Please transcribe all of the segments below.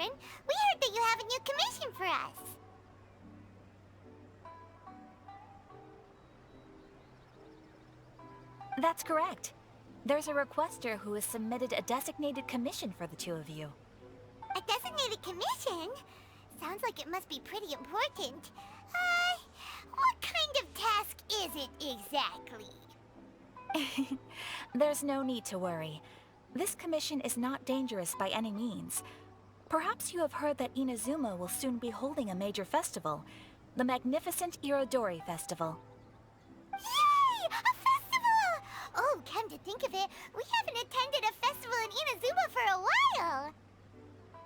Patron. We heard that you have a new commission for us. That's correct. There's a requester who has submitted a designated commission for the two of you. A designated commission? Sounds like it must be pretty important. What kind of task is it exactly? There's no need to worry. This commission is not dangerous by any means. Perhaps you have heard that Inazuma will soon be holding a major festival, the magnificent Irodori Festival. Yay! A festival! Oh, come to think of it, we haven't attended a festival in Inazuma for a while!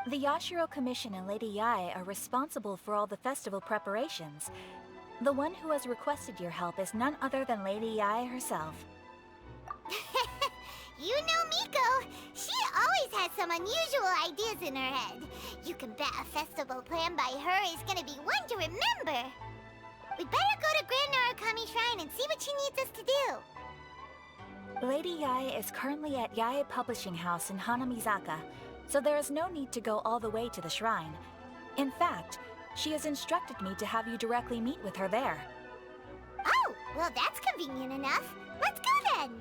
The Yashiro Commission and Lady Yae are responsible for all the festival preparations. The one who has requested your help is none other than Lady Yae herself. You know Miko. She always has some unusual ideas in her head. You can bet a festival planned by her is gonna be one to remember. We'd better go to Grand Narukami Shrine and see what she needs us to do. Lady Yae is currently at Yae Publishing House in Hanamizaka, so there is no need to go all the way to the shrine. In fact, she has instructed me to have you directly meet with her there. Oh, well that's convenient enough. Let's go then!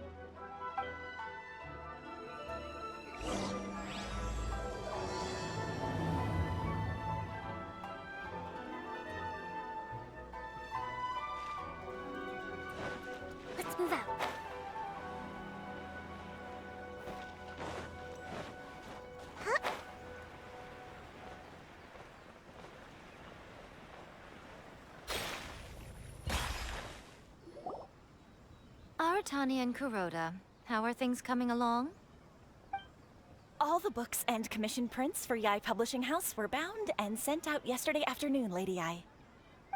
Let's move out. Huh? Aratani and Kuroda, how are things coming along? All the books and commission prints for Yae Publishing House were bound and sent out yesterday afternoon, Lady Yae.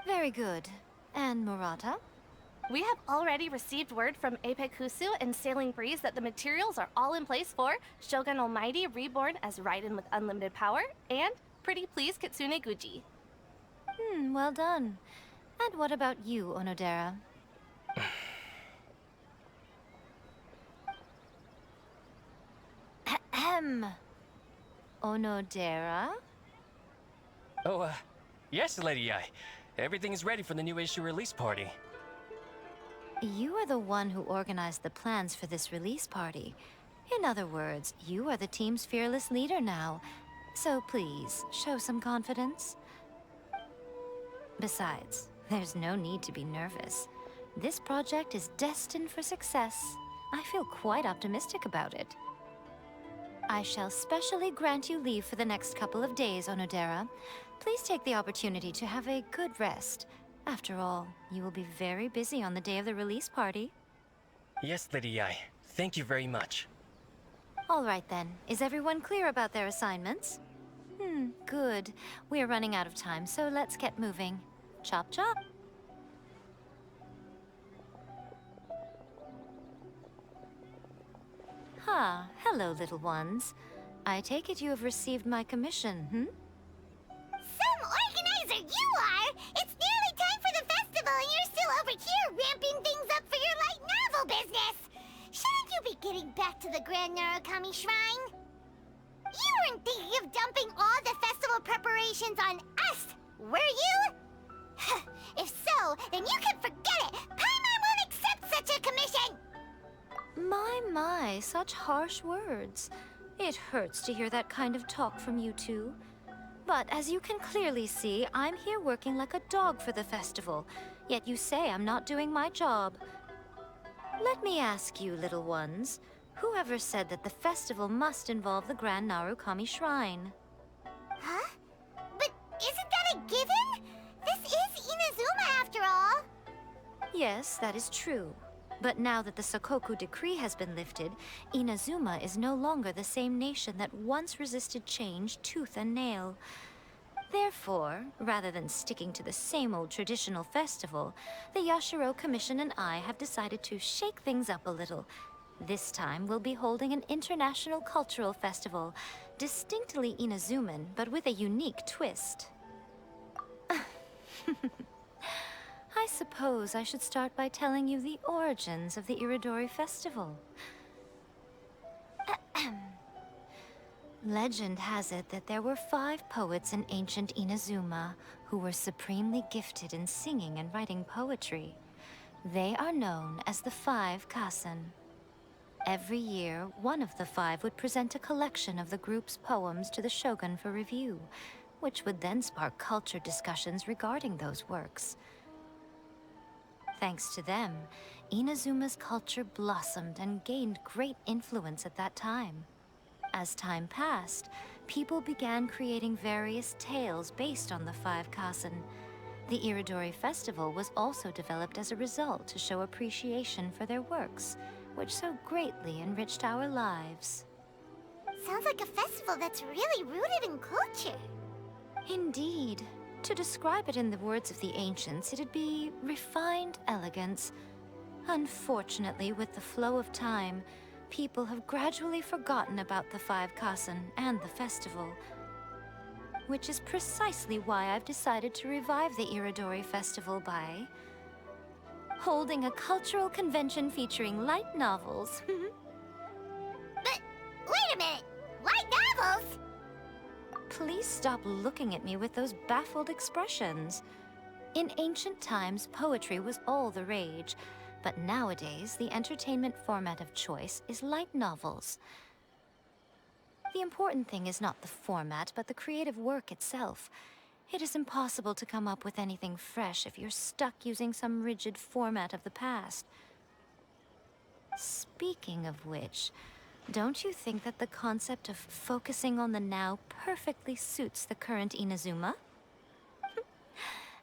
Very good. And Murata? We have already received word from Apekusu and Sailing Breeze that the materials are all in place for Shogun Almighty Reborn as Raiden with Unlimited Power and Pretty Please Kitsune Guji. Well done. And what about you, Onodera? Ahem. Onodera? Oh, yes, Lady Yae. Everything is ready for the new issue release party. You are the one who organized the plans for this release party. In other words, you are the team's fearless leader now. So please, show some confidence. Besides, there's no need to be nervous. This project is destined for success. I feel quite optimistic about it. I shall specially grant you leave for the next couple of days, Onodera. Please take the opportunity to have a good rest. After all, you will be very busy on the day of the release party. Yes, Lady Yae. Thank you very much. All right then. Is everyone clear about their assignments? Good. We are running out of time, so let's get moving. Chop chop. Hello, little ones. I take it you have received my commission, Some organizer you are! It's nearly time for the festival and you're still over here ramping things up for your light novel business! Shouldn't you be getting back to the Grand Narukami Shrine? You weren't thinking of dumping all the festival preparations on us, were you? If so, then you can forget it! Paimon won't accept such a commission! My, such harsh words. It hurts to hear that kind of talk from you two. But as you can clearly see, I'm here working like a dog for the festival. Yet you say I'm not doing my job. Let me ask you, little ones, whoever said that the festival must involve the Grand Narukami Shrine? Huh? But isn't that a given? This is Inazuma after all. Yes, that is true. But now that the Sokoku decree has been lifted, Inazuma is no longer the same nation that once resisted change tooth and nail. Therefore, rather than sticking to the same old traditional festival, the Yashiro Commission and I have decided to shake things up a little. This time, we'll be holding an international cultural festival, distinctly Inazuman, but with a unique twist. I suppose I should start by telling you the origins of the Irodori festival. Legend has it that there were 5 poets in ancient Inazuma who were supremely gifted in singing and writing poetry. They are known as the 5 Kasen. Every year, one of the 5 would present a collection of the group's poems to the shogun for review, which would then spark culture discussions regarding those works. Thanks to them, Inazuma's culture blossomed and gained great influence at that time. As time passed, people began creating various tales based on the 5 Kasen. The Irodori festival was also developed as a result to show appreciation for their works, which so greatly enriched our lives. Sounds like a festival that's really rooted in culture. Indeed. To describe it in the words of the ancients, it'd be refined elegance. Unfortunately, with the flow of time, people have gradually forgotten about the 5 Kasen and the festival. Which is precisely why I've decided to revive the Irodori festival by holding a cultural convention featuring light novels. But wait a minute! Light novels? Please stop looking at me with those baffled expressions. In ancient times, poetry was all the rage, but nowadays, the entertainment format of choice is light novels. The important thing is not the format, but the creative work itself. It is impossible to come up with anything fresh if you're stuck using some rigid format of the past. Speaking of which, don't you think that the concept of focusing on the now perfectly suits the current Inazuma?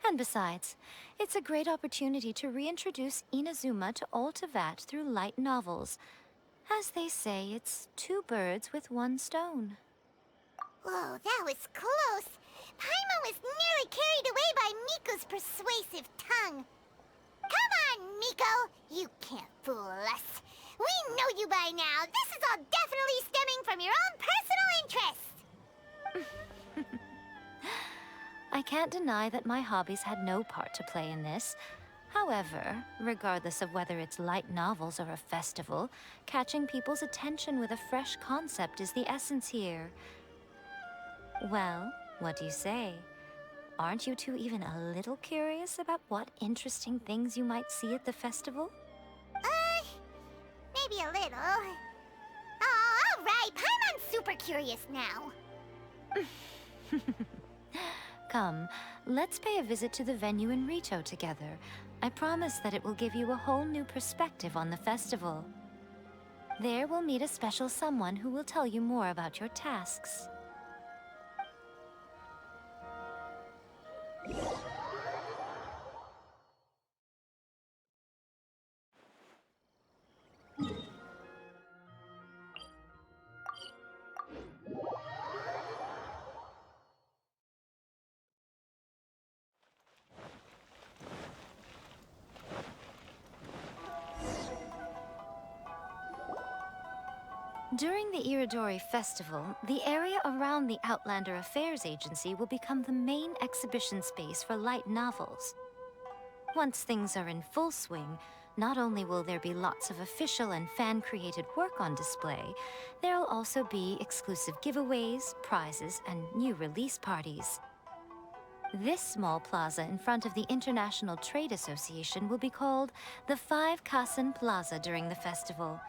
And besides, it's a great opportunity to reintroduce Inazuma to Ultivat through light novels. As they say, it's 2 birds with 1 stone. Whoa, that was close. Paimon was nearly carried away by Miko's persuasive tongue. Come on, Miko! You can't fool us. We know you by now. This is all definitely stemming from your own personal interest. I can't deny that my hobbies had no part to play in this. However, regardless of whether it's light novels or a festival, catching people's attention with a fresh concept is the essence here. Well, what do you say? Aren't you two even a little curious about what interesting things you might see at the festival? Maybe a little. Oh, all right. Paimon's super curious now. Come, let's pay a visit to the venue in Rito together. I promise that it will give you a whole new perspective on the festival. There we'll meet a special someone who will tell you more about your tasks. During the Irodori Festival, the area around the Outlander Affairs Agency will become the main exhibition space for light novels. Once things are in full swing, not only will there be lots of official and fan-created work on display, there'll also be exclusive giveaways, prizes, and new release parties. This small plaza in front of the International Trade Association will be called the 5 Kasen Plaza during the festival,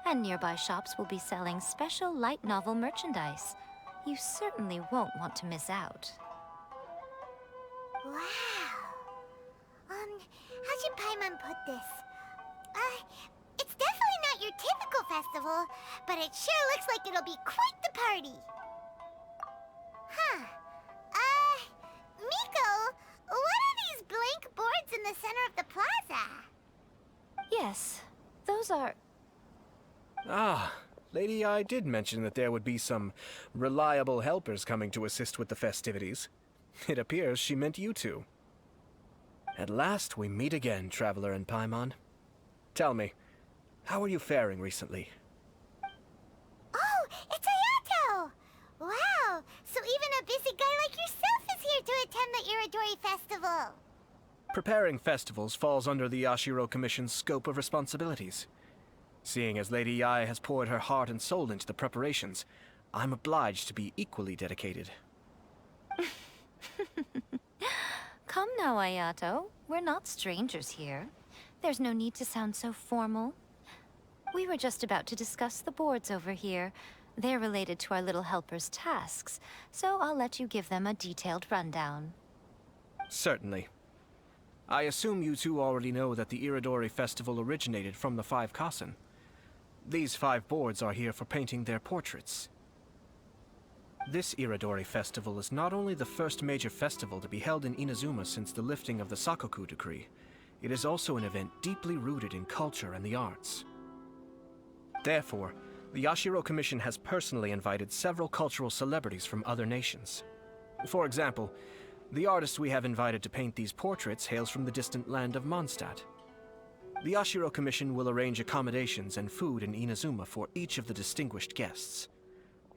and nearby shops will be selling special light novel merchandise. You certainly won't want to miss out. Wow. How should Paimon put this? It's definitely not your typical festival, but it sure looks like it'll be quite the party. Huh. Miko, what are these blank boards in the center of the plaza? Yes, those are... Ah, Lady I did mention that there would be some reliable helpers coming to assist with the festivities. It appears she meant you two. At last we meet again, Traveler and Paimon. Tell me, how are you faring recently? Oh, it's Ayato! Wow, so even a busy guy like yourself is here to attend the Irodori Festival. Preparing festivals falls under the Yashiro Commission's scope of responsibilities. Seeing as Lady Ai has poured her heart and soul into the preparations, I'm obliged to be equally dedicated. Come now, Ayato. We're not strangers here. There's no need to sound so formal. We were just about to discuss the boards over here. They're related to our little helper's tasks, so I'll let you give them a detailed rundown. Certainly. I assume you two already know that the Irodori festival originated from the 5 Kasen. These 5 boards are here for painting their portraits. This Irodori festival is not only the first major festival to be held in Inazuma since the lifting of the Sakoku decree, it is also an event deeply rooted in culture and the arts. Therefore, the Yashiro Commission has personally invited several cultural celebrities from other nations. For example, the artist we have invited to paint these portraits hails from the distant land of Mondstadt. The Yashiro Commission will arrange accommodations and food in Inazuma for each of the distinguished guests.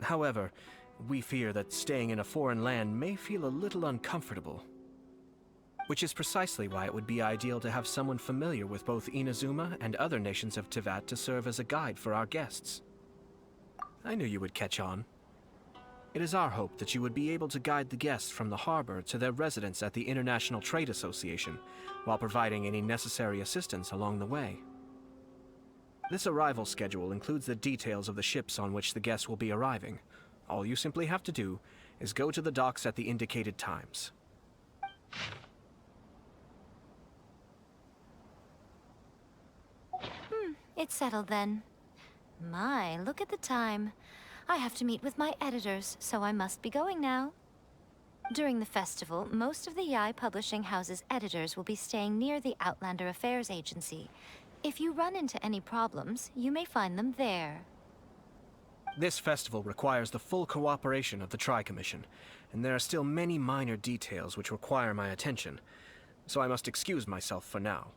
However, we fear that staying in a foreign land may feel a little uncomfortable. Which is precisely why it would be ideal to have someone familiar with both Inazuma and other nations of Teyvat to serve as a guide for our guests. I knew you would catch on. It is our hope that you would be able to guide the guests from the harbor to their residence at the International Trade Association, while providing any necessary assistance along the way. This arrival schedule includes the details of the ships on which the guests will be arriving. All you simply have to do is go to the docks at the indicated times. It's settled then. My, look at the time. I have to meet with my editors, so I must be going now. During the festival, most of the Yae Publishing House's editors will be staying near the Outlander Affairs Agency. If you run into any problems, you may find them there. This festival requires the full cooperation of the Tri-Commission, and there are still many minor details which require my attention, so I must excuse myself for now.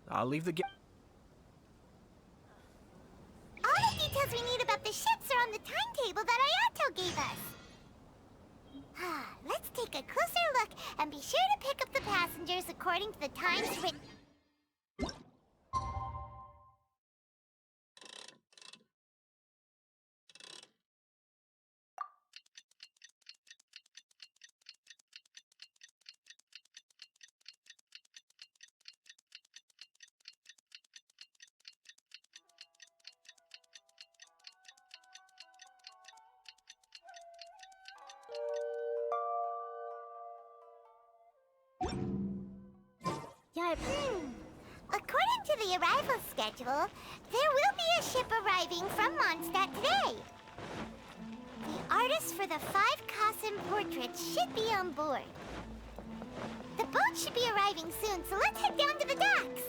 I'll leave the All the details we need about the ships are on the timetable that Ayato gave us. Let's take a closer look and be sure to pick up the passengers according to the times written. According to the arrival schedule, there will be a ship arriving from Mondstadt today. The artists for the 5 Kasen portraits should be on board. The boat should be arriving soon, so let's head down to the docks.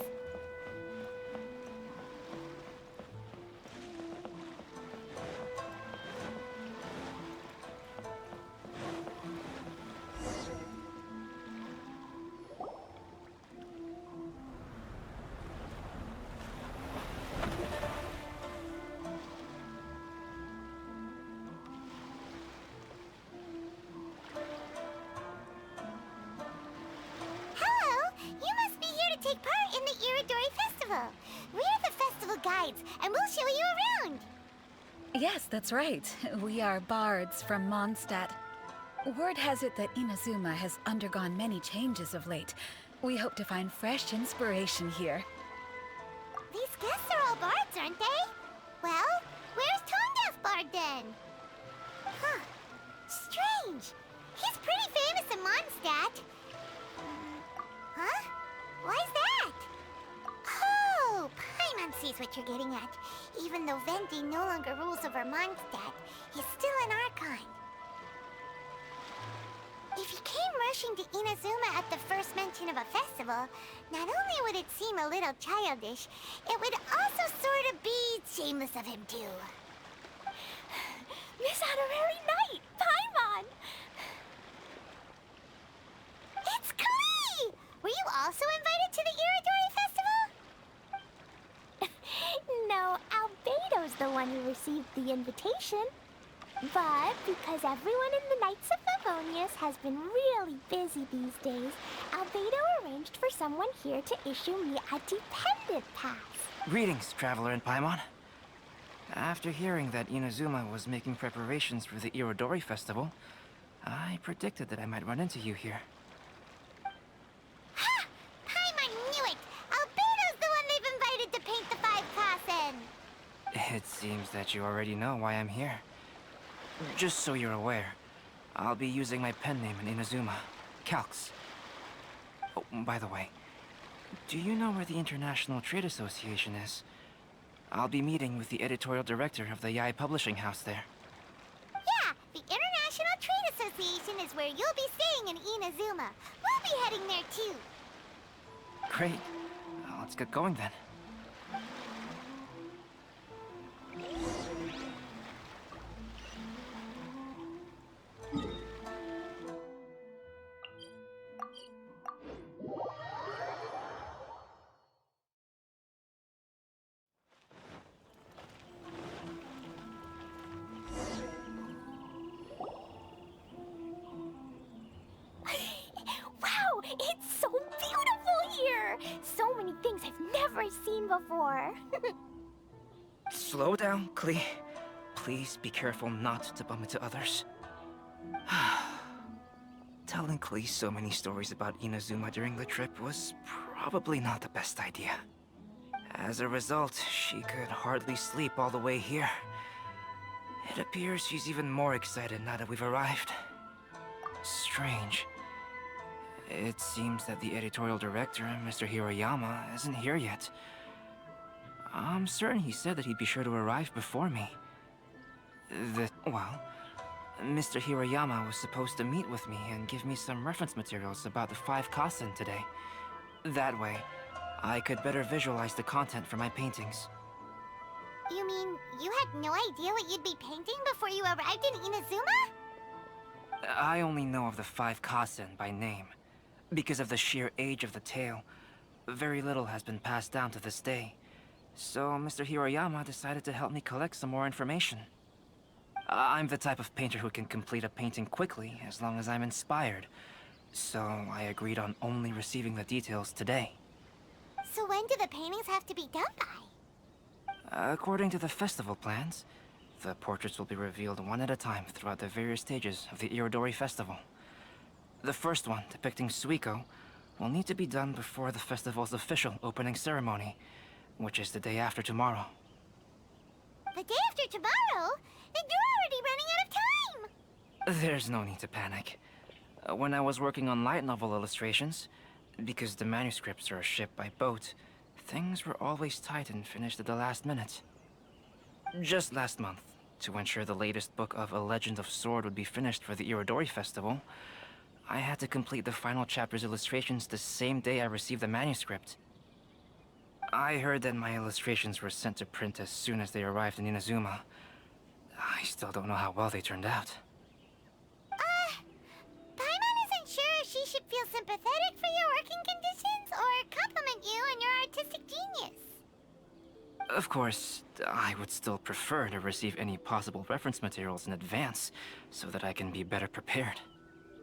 And we'll show you around. Yes, that's right. We are bards from Mondstadt. Word has it that Inazuma has undergone many changes of late. We hope to find fresh inspiration here. These guests are all bards, aren't they? Well, where's Tonedaf Bard then? Huh. Strange. He's pretty famous in Mondstadt. Huh? Why's that? Oh, Paimon sees what you're getting at. Even though Venti no longer rules over Mondstadt, he's still an Archon. If he came rushing to Inazuma at the first mention of a festival, not only would it seem a little childish, it would also sort of be shameless of him too. Miss Honorary Knight, Paimon! It's Klee! Were you also invited to the Irodori festival? No, Albedo's the one who received the invitation. But because everyone in the Knights of Favonius has been really busy these days, Albedo arranged for someone here to issue me a dependent pass. Greetings, Traveler and Paimon. After hearing that Inazuma was making preparations for the Irodori festival, I predicted that I might run into you here. Ha! Paimon knew it! Albedo's the one they've invited to paint the 5 Kasen! It seems that you already know why I'm here. Just so you're aware, I'll be using my pen name in Inazuma, Calx. Oh, by the way, do you know where the International Trade Association is? I'll be meeting with the editorial director of the Yae Publishing House there. Yeah, the International Trade Association is where you'll be staying in Inazuma. We'll be heading there too. Great. Let's get going then. Wow, it's so beautiful here! So many things I've never seen before. Slow down, Klee. Please be careful not to bump into others. Telling Klee so many stories about Inazuma during the trip was probably not the best idea. As a result, she could hardly sleep all the way here. It appears she's even more excited now that we've arrived. Strange. It seems that the editorial director, Mr. Hiroyama, isn't here yet. I'm certain he said that he'd be sure to arrive before me. Well, Mr. Hiroyama was supposed to meet with me and give me some reference materials about the 5 Kasen today. That way, I could better visualize the content for my paintings. You mean you had no idea what you'd be painting before you arrived in Inazuma? I only know of the 5 Kasen by name. Because of the sheer age of the tale, very little has been passed down to this day. So Mr. Hiroyama decided to help me collect some more information. I'm the type of painter who can complete a painting quickly as long as I'm inspired. So I agreed on only receiving the details today. So when do the paintings have to be done by? According to the festival plans, the portraits will be revealed one at a time throughout the various stages of the Irodori festival. The first one, depicting Suico, will need to be done before the festival's official opening ceremony, which is the day after tomorrow. The day after tomorrow? Then you're already running out of time! There's no need to panic. When I was working on light novel illustrations, because the manuscripts are shipped by boat, things were always tight and finished at the last minute. Just last month, to ensure the latest book of A Legend of Sword would be finished for the Irodori festival, I had to complete the final chapter's illustrations the same day I received the manuscript. I heard that my illustrations were sent to print as soon as they arrived in Inazuma. I still don't know how well they turned out. Paimon isn't sure if she should feel sympathetic for your working conditions or compliment you on your artistic genius. Of course, I would still prefer to receive any possible reference materials in advance so that I can be better prepared.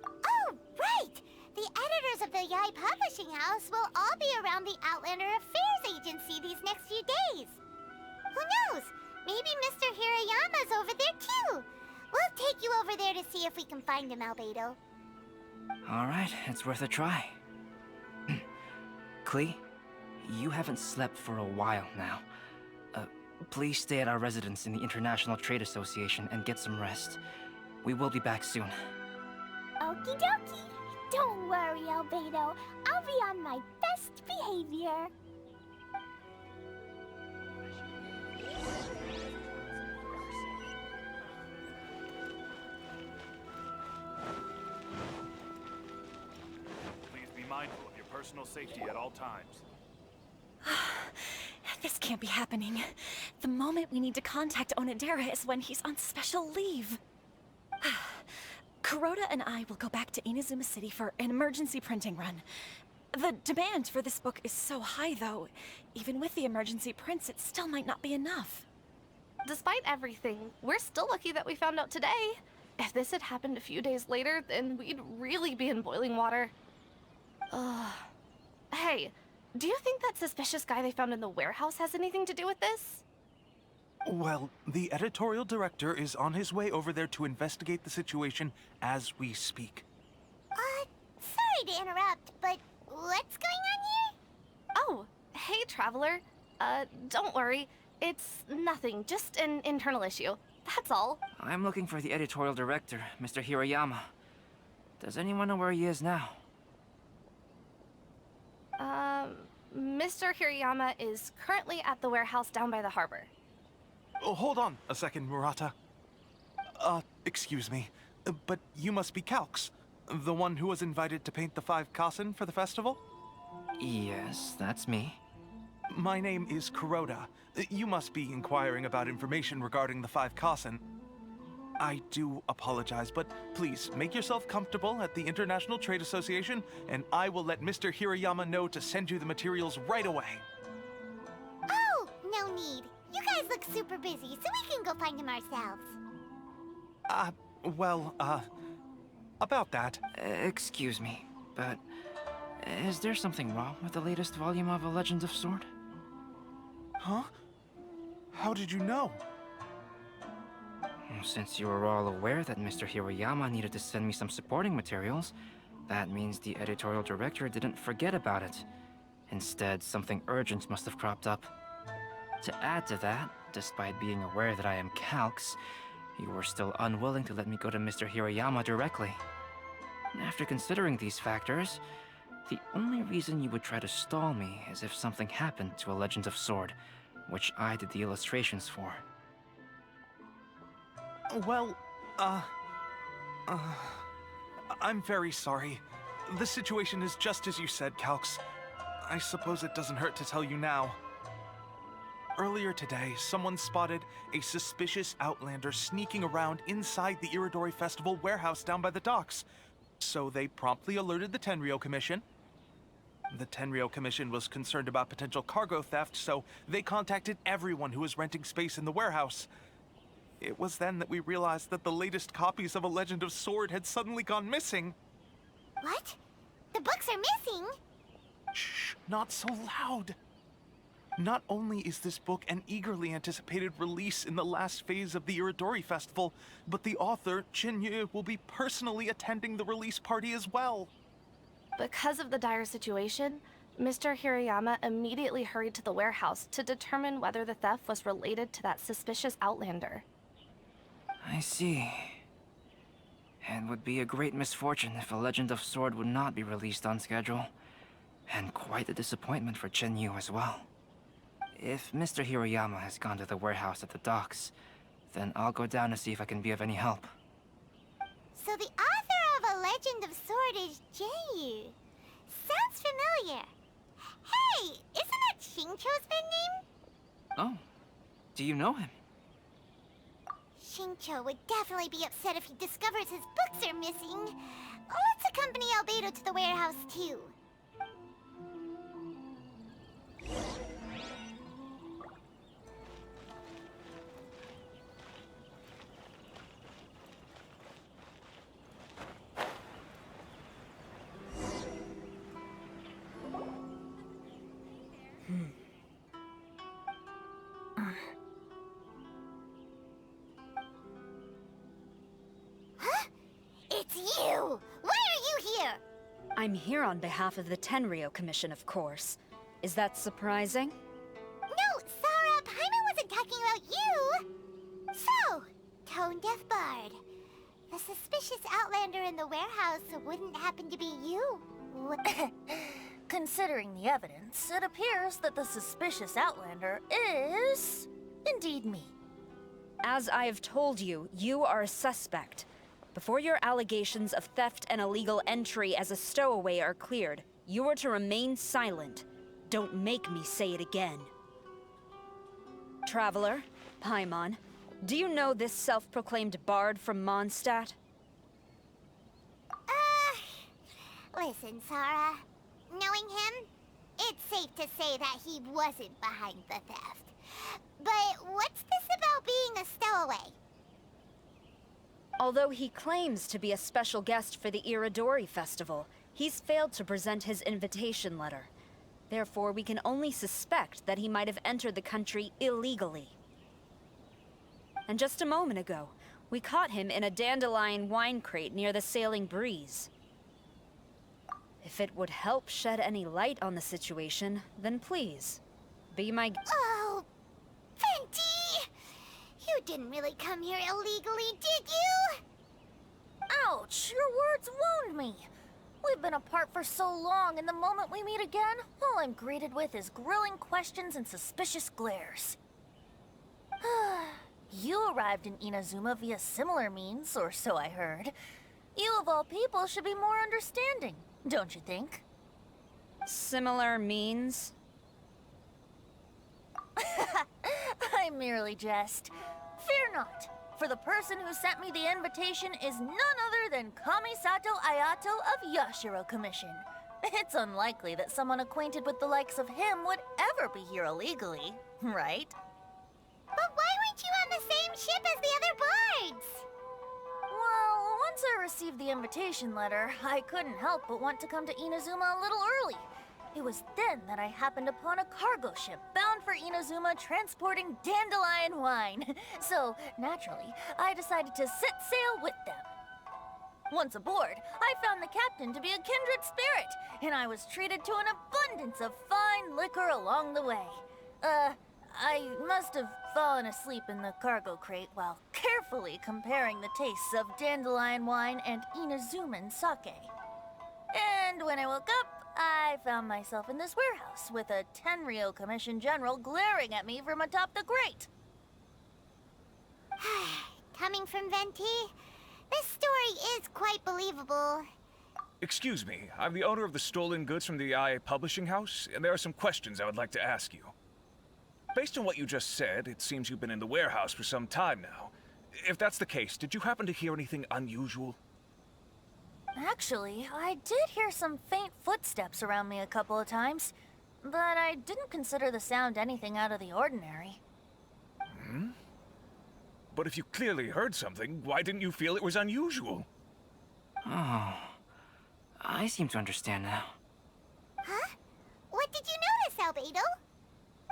Oh, right! The editors of the Yae Publishing House will all be around the Outlander Affairs Agency these next few days. Who knows? Maybe Mr. Hiroyama's over there too. We'll take you over there to see if we can find him, Albedo. Alright, it's worth a try. Klee, you haven't slept for a while now. Please stay at our residence in the International Trade Association and get some rest. We will be back soon. Okie dokie. Don't worry, Albedo. I'll be on my best behavior. Please be mindful of your personal safety at all times. This can't be happening. The moment we need to contact Onodera is when he's on special leave. Kuroda and I will go back to Inazuma City for an emergency printing run. The demand for this book is so high, though. Even with the emergency prints, it still might not be enough. Despite everything, we're still lucky that we found out today. If this had happened a few days later, then we'd really be in boiling water. Hey, do you think that suspicious guy they found in the warehouse has anything to do with this? Well, the editorial director is on his way over there to investigate the situation as we speak. Sorry to interrupt, but what's going on here? Oh, hey, Traveler. Don't worry. It's nothing, just an internal issue. That's all. I'm looking for the editorial director, Mr. Hirayama. Does anyone know where he is now? Mr. Hirayama is currently at the warehouse down by the harbor. Oh, hold on a second, Murata. Excuse me, but you must be Calx, the one who was invited to paint the 5 Kasen for the festival? Yes, that's me. My name is Kuroda. You must be inquiring about information regarding the 5 Kasen. I do apologize, but please make yourself comfortable at the International Trade Association, and I will let Mr. Hirayama know to send you the materials right away. Oh, no need. You guys look super busy, so we can go find him ourselves. About that. Excuse me, but is there something wrong with the latest volume of A Legend of Sword? Huh? How did you know? Since you were all aware that Mr. Hirayama needed to send me some supporting materials, that means the editorial director didn't forget about it. Instead, something urgent must have cropped up. To add to that, despite being aware that I am Calx, you were still unwilling to let me go to Mr. Hirayama directly. After considering these factors, the only reason you would try to stall me is if something happened to A Legend of Sword, which I did the illustrations for. Well, I'm very sorry. The situation is just as you said, Calx. I suppose it doesn't hurt to tell you now. Earlier today, someone spotted a suspicious outlander sneaking around inside the Irodori Festival warehouse down by the docks. So they promptly alerted the Tenryou Commission. The Tenryou Commission was concerned about potential cargo theft, so they contacted everyone who was renting space in the warehouse. It was then that we realized that the latest copies of A Legend of Sword had suddenly gone missing. What? The books are missing? Shh, not so loud. Not only is this book an eagerly anticipated release in the last phase of the Irodori Festival, but the author, Chin-Yu, will be personally attending the release party as well. Because of the dire situation, Mr. Hirayama immediately hurried to the warehouse to determine whether the theft was related to that suspicious outlander. I see. It would be a great misfortune if A Legend of Sword would not be released on schedule. And quite a disappointment for Chin-Yu as well. If Mr. Hirayama has gone to the warehouse at the docks, then I'll go down to see if I can be of any help. So the author of A Legend of Sword is Jay. Sounds familiar. Hey, isn't that Xingqiu's pen name? Oh, do you know him? Xingqiu would definitely be upset if he discovers his books are missing. Let's accompany Albedo to the warehouse, too. It's you! Why are you here? I'm here on behalf of the Tenryou Commission, of course. Is that surprising? No, Sarah, Paimon wasn't talking about you! So, Tone-Deaf Bard. The suspicious outlander in the warehouse wouldn't happen to be you. Considering the evidence, it appears that the suspicious outlander is indeed me. As I have told you, you are a suspect. Before your allegations of theft and illegal entry as a stowaway are cleared, you are to remain silent. Don't make me say it again. Traveler, Paimon, do you know this self-proclaimed bard from Mondstadt? Listen, Sarah. Knowing him, it's safe to say that he wasn't behind the theft. But what's this about being a stowaway? Although he claims to be a special guest for the Irodori Festival, he's failed to present his invitation letter. Therefore, we can only suspect that he might have entered the country illegally. And just a moment ago, we caught him in a dandelion wine crate near the Sailing Breeze. If it would help shed any light on the situation, then please, be my... Oh, Venti! You didn't really come here illegally, did you? Ouch! Your words wound me. We've been apart for so long, and the moment we meet again, all I'm greeted with is grilling questions and suspicious glares. You arrived in Inazuma via similar means, or so I heard. You of all people should be more understanding, don't you think? Similar means? I merely jest. Fear not, for the person who sent me the invitation is none other than Kamisato Ayato of Yashiro Commission. It's unlikely that someone acquainted with the likes of him would ever be here illegally, right? But why weren't you on the same ship as the other bards? Well, once I received the invitation letter, I couldn't help but want to come to Inazuma a little early. It was then that I happened upon a cargo ship bound for Inazuma transporting dandelion wine. So, naturally, I decided to set sail with them. Once aboard, I found the captain to be a kindred spirit, and I was treated to an abundance of fine liquor along the way. I must have fallen asleep in the cargo crate while carefully comparing the tastes of dandelion wine and Inazuman sake. And when I woke up, I found myself in this warehouse with a Tenryou Commission General glaring at me from atop the grate. Coming from Venti, this story is quite believable. Excuse me, I'm the owner of the stolen goods from the IA publishing house, and there are some questions I would like to ask you. Based on what you just said, it seems you've been in the warehouse for some time now. If that's the case, did you happen to hear anything unusual? Actually, I did hear some faint footsteps around me a couple of times, but I didn't consider the sound anything out of the ordinary. Hmm? But if you clearly heard something, why didn't you feel it was unusual? Oh, I seem to understand now. Huh? What did you notice, Albedo?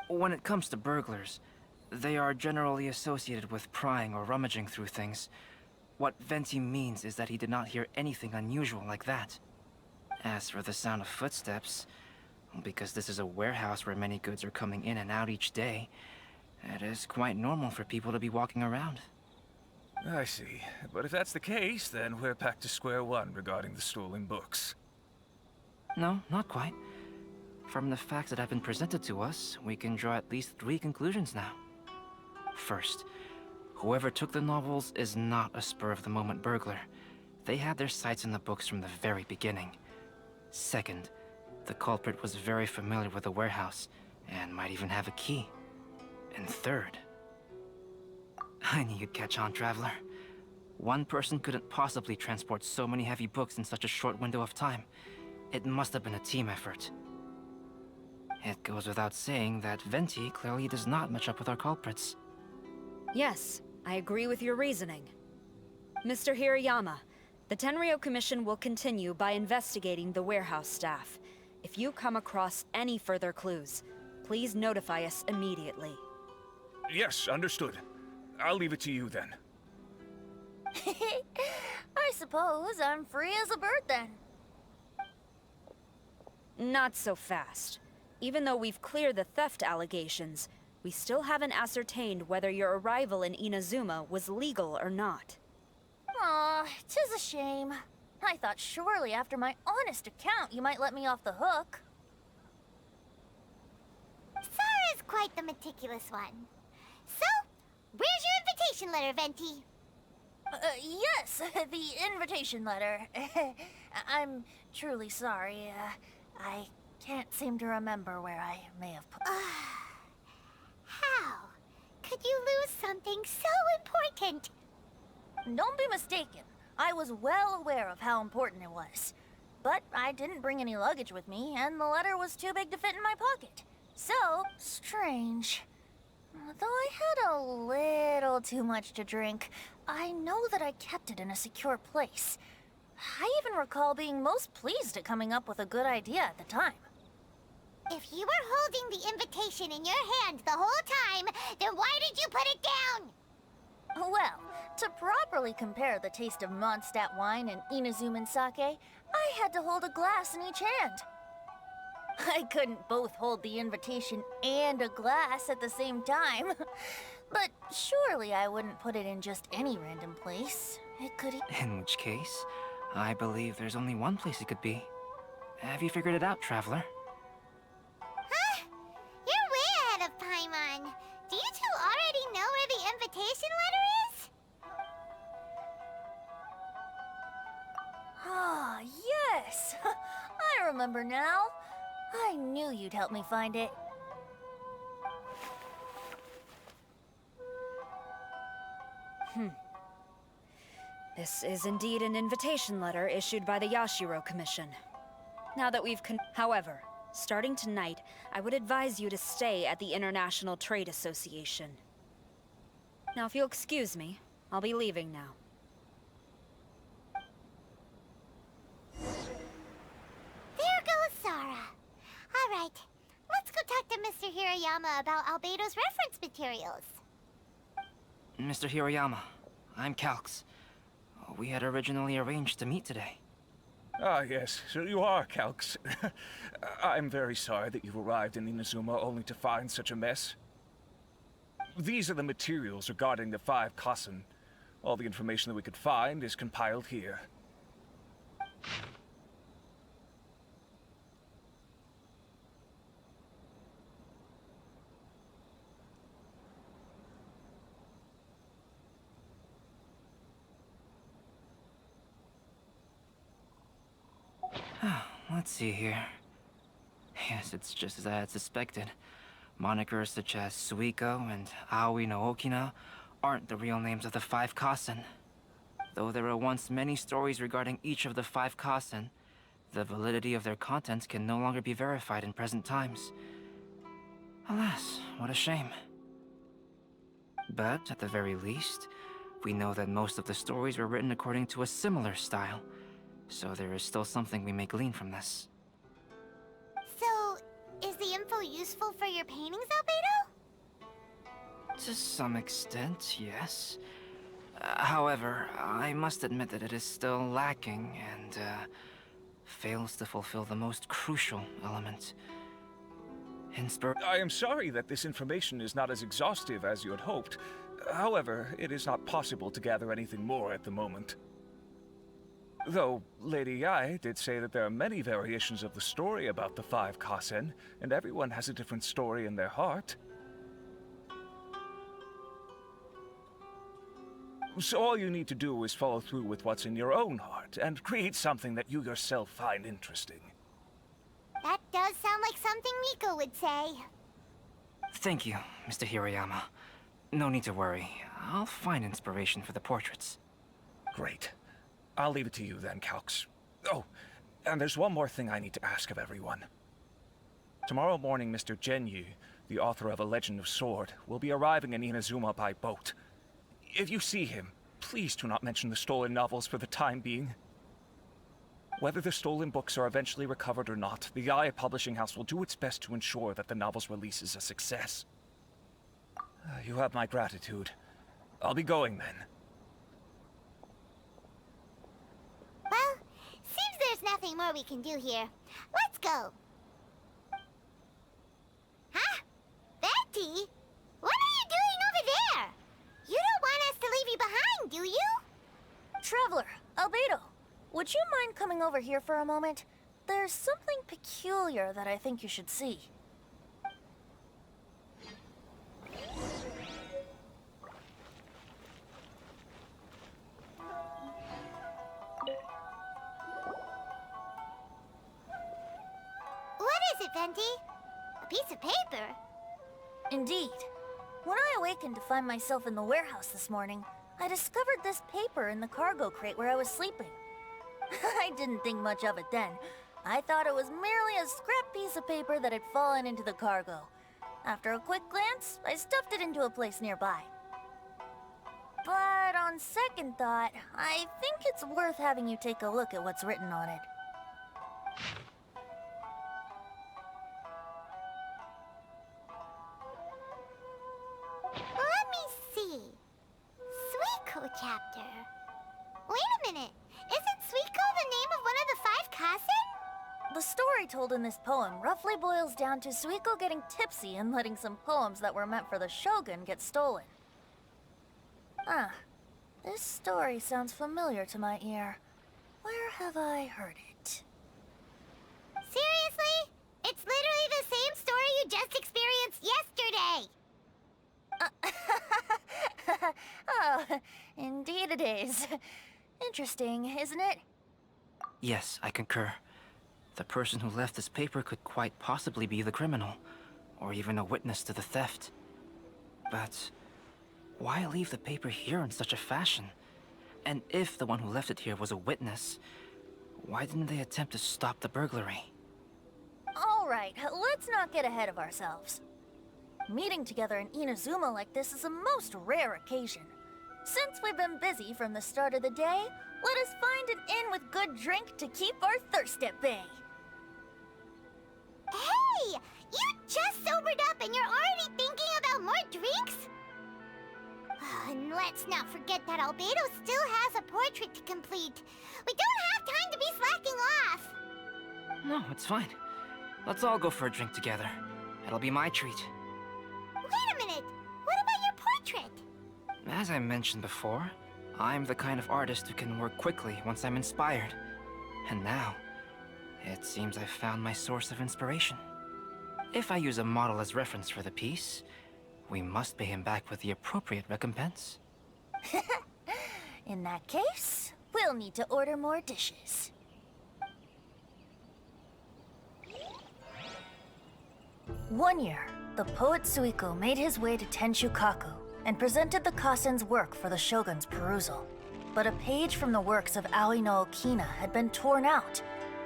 When it comes to burglars, they are generally associated with prying or rummaging through things. What Venti means is that he did not hear anything unusual like that. As for the sound of footsteps, because this is a warehouse where many goods are coming in and out each day, it is quite normal for people to be walking around. I see. But if that's the case, then we're back to square one regarding the stolen books. No, not quite. From the facts that have been presented to us, we can draw at least 3 conclusions now. First, whoever took the novels is not a spur-of-the-moment burglar. They had their sights on the books from the very beginning. Second, the culprit was very familiar with the warehouse, and might even have a key. And third... I knew you'd catch on, Traveler. One person couldn't possibly transport so many heavy books in such a short window of time. It must have been a team effort. It goes without saying that Venti clearly does not match up with our culprits. Yes, I agree with your reasoning. Mr. Hirayama, the Tenryou Commission will continue by investigating the warehouse staff. If you come across any further clues, please notify us immediately. Yes, understood. I'll leave it to you then. I suppose I'm free as a bird then. Not so fast. Even though we've cleared the theft allegations, we still haven't ascertained whether your arrival in Inazuma was legal or not. Aw, 'tis a shame. I thought surely after my honest account you might let me off the hook. Sara's quite the meticulous one. So, where's your invitation letter, Venti? Yes, the invitation letter. I'm truly sorry. I can't seem to remember where I may have put... How could you lose something so important? Don't be mistaken. I was well aware of how important it was. But I didn't bring any luggage with me, and the letter was too big to fit in my pocket. So, strange. Though I had a little too much to drink, I know that I kept it in a secure place. I even recall being most pleased at coming up with a good idea at the time. If you were holding the invitation in your hand the whole time, then why did you put it down? Well, to properly compare the taste of Mondstadt wine and Inazuman sake, I had to hold a glass in each hand. I couldn't both hold the invitation and a glass at the same time. But surely I wouldn't put it in just any random place. It could... In which case, I believe there's only one place it could be. Have you figured it out, Traveler? Huh? You're way ahead of Paimon. Do you two already know where the invitation letter is? Ah, yes! I remember now. I knew you'd help me find it. This is indeed an invitation letter issued by the Yashiro Commission. Now that we've However, starting tonight, I would advise you to stay at the International Trade Association. Now, if you'll excuse me, I'll be leaving now. There goes Sara. All right, let's go talk to Mr. Hirayama about Albedo's reference materials. Mr. Hiroyama, I'm Calx. We had originally arranged to meet today. Ah, yes, so you are, Calx. I'm very sorry that you've arrived in Inazuma only to find such a mess. These are the materials regarding the 5 Kasen. All the information that we could find is compiled here. Let's see here. Yes, it's just as I had suspected. Monikers such as Suiko and Aoi no Okina aren't the real names of the 5 Kasen. Though there were once many stories regarding each of the 5 Kasen, the validity of their contents can no longer be verified in present times. Alas, what a shame. But at the very least, we know that most of the stories were written according to a similar style. So there is still something we may glean from this. So, is the info useful for your paintings, Albedo? To some extent, yes. However, I must admit that it is still lacking and fails to fulfill the most crucial element. I am sorry that this information is not as exhaustive as you had hoped. However, it is not possible to gather anything more at the moment. Though, Lady Yae did say that there are many variations of the story about the 5 Kasen, and everyone has a different story in their heart. So all you need to do is follow through with what's in your own heart, and create something that you yourself find interesting. That does sound like something Miko would say. Thank you, Mr. Hiroyama. No need to worry. I'll find inspiration for the portraits. Great. I'll leave it to you then, Calx. Oh, and there's one more thing I need to ask of everyone. Tomorrow morning, Mr. Genyu, the author of A Legend of Sword, will be arriving in Inazuma by boat. If you see him, please do not mention the stolen novels for the time being. Whether the stolen books are eventually recovered or not, the Yae Publishing House will do its best to ensure that the novel's release is a success. You have my gratitude. I'll be going then. Well, seems there's nothing more we can do here. Let's go. Huh? Betty? What are you doing over there? You don't want us to leave you behind, do you? Traveler, Albedo, would you mind coming over here for a moment? There's something peculiar that I think you should see. What is it, Venti? A piece of paper? Indeed. When I awakened to find myself in the warehouse this morning, I discovered this paper in the cargo crate where I was sleeping. I didn't think much of it then. I thought it was merely a scrap piece of paper that had fallen into the cargo. After a quick glance, I stuffed it into a place nearby. But on second thought, I think it's worth having you take a look at what's written on it. Let me see. chapter. Wait a minute. Isn't Suico the name of one of the 5 Kasen? The story told in this poem roughly boils down to Suico getting tipsy and letting some poems that were meant for the Shogun get stolen. Ah, this story sounds familiar to my ear. Where have I heard it? Seriously? It's literally the same story you just experienced yesterday! Oh, indeed it is. Interesting, isn't it? Yes, I concur. The person who left this paper could quite possibly be the criminal, or even a witness to the theft. But why leave the paper here in such a fashion? And if the one who left it here was a witness, why didn't they attempt to stop the burglary? All right, let's not get ahead of ourselves. Meeting together in Inazuma like this is a most rare occasion. Since we've been busy from the start of the day, let us find an inn with good drink to keep our thirst at bay. Hey! You just sobered up and you're already thinking about more drinks? And let's not forget that Albedo still has a portrait to complete. We don't have time to be slacking off. No, it's fine. Let's all go for a drink together. It'll be my treat. Wait a minute. What about your portrait? As I mentioned before, I'm the kind of artist who can work quickly once I'm inspired. And now, it seems I've found my source of inspiration. If I use a model as reference for the piece, we must pay him back with the appropriate recompense. In that case, we'll need to order more dishes. One year, the poet Suico made his way to Tenshukaku and presented the Kasen's work for the Shogun's perusal. But a page from the works of Aoi no Okina had been torn out,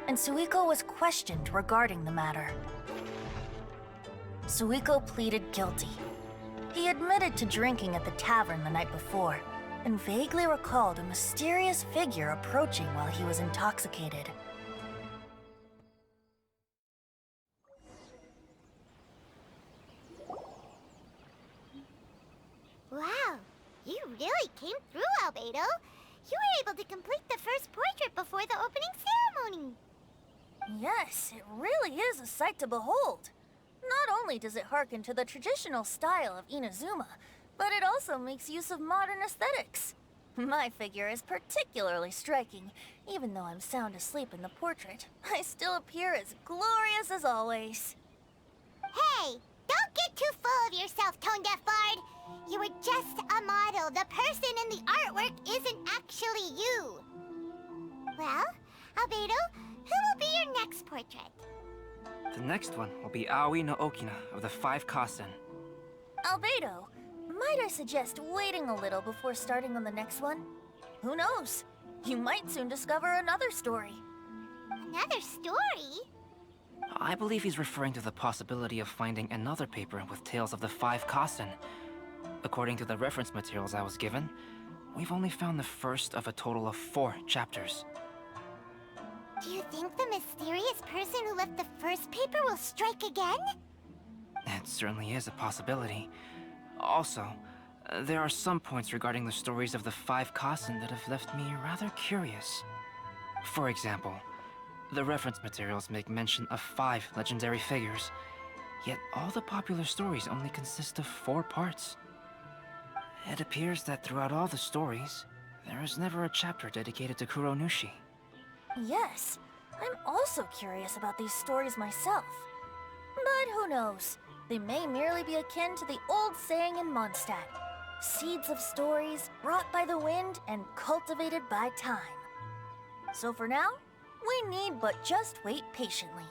and Suico was questioned regarding the matter. Suico pleaded guilty. He admitted to drinking at the tavern the night before, and vaguely recalled a mysterious figure approaching while he was intoxicated. Wow, you really came through, Albedo. You were able to complete the first portrait before the opening ceremony. Yes, it really is a sight to behold. Not only does it harken to the traditional style of Inazuma, but it also makes use of modern aesthetics. My figure is particularly striking. Even though I'm sound asleep in the portrait, I still appear as glorious as always. Hey, don't get too full of yourself, Tone Deaf Bard. You were just a model. The person in the artwork isn't actually you. Well, Albedo, who will be your next portrait? The next one will be Aoi no Okina of the 5 Kasen. Albedo, might I suggest waiting a little before starting on the next one? Who knows? You might soon discover another story. Another story? I believe he's referring to the possibility of finding another paper with tales of the 5 Kasen. According to the reference materials I was given, we've only found the first of a total of 4 chapters. Do you think the mysterious person who left the first paper will strike again? It certainly is a possibility. Also, there are some points regarding the stories of the 5 Kasen that have left me rather curious. For example, the reference materials make mention of 5 legendary figures, yet all the popular stories only consist of 4 parts. It appears that throughout all the stories, there is never a chapter dedicated to Kuronushi. Yes, I'm also curious about these stories myself. But who knows? They may merely be akin to the old saying in Mondstadt: seeds of stories brought by the wind and cultivated by time. So for now, we need but just wait patiently.